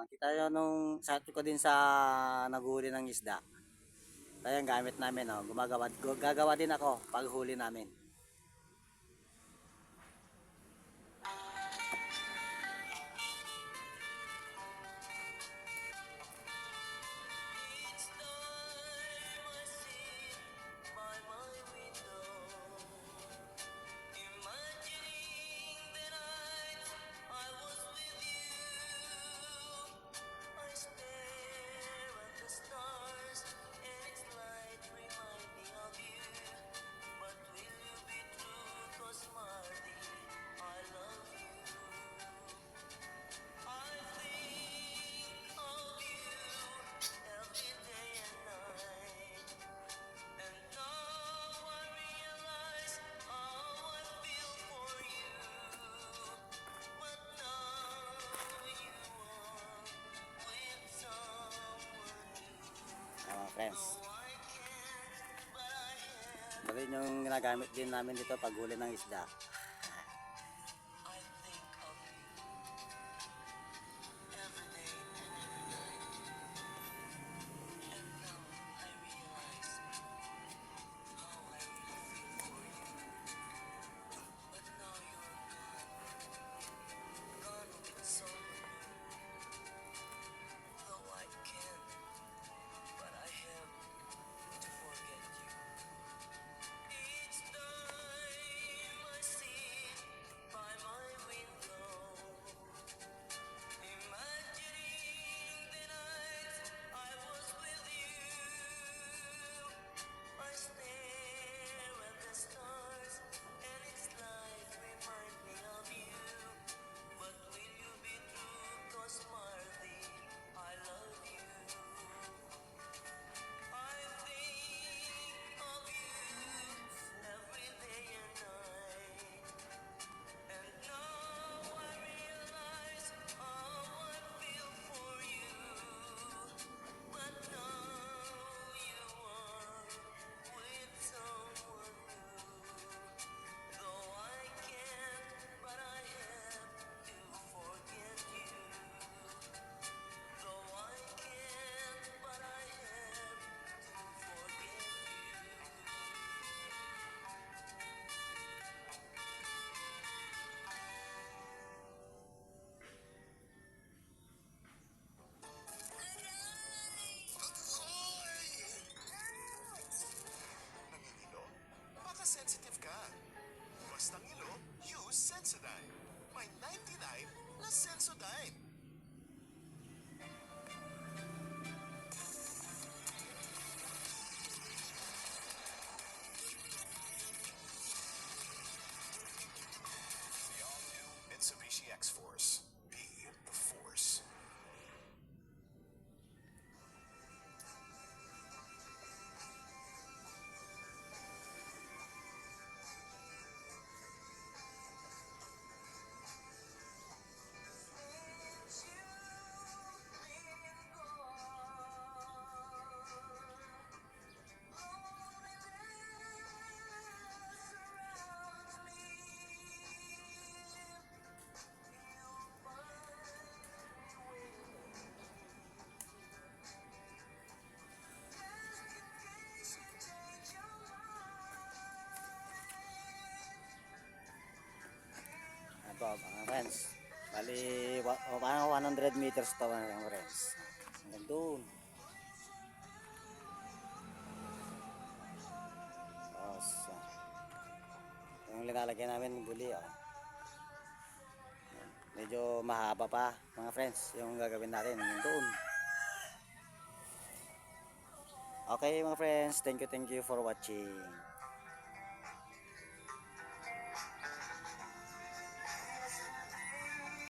kita nyo nung sa ko din sa naghuli ng isda. Kaya yung gamit namin, oh, gagawa din ako pag huli namin. Friends, bali yung ginagamit din namin dito pag huli ng isda. Sensitive ka. Basta ngilo, use Sensodyne. May 99 na Sensodyne. The all-new Mitsubishi X-Force. Be the force. Ito mga friends, bali parang 100 meters to mga friends. Hanggang doon. So, yung linalagyan namin ng buli, oh. Medyo mahaba pa mga friends yung gagawin natin hanggang doon. Okay mga friends, thank you for watching.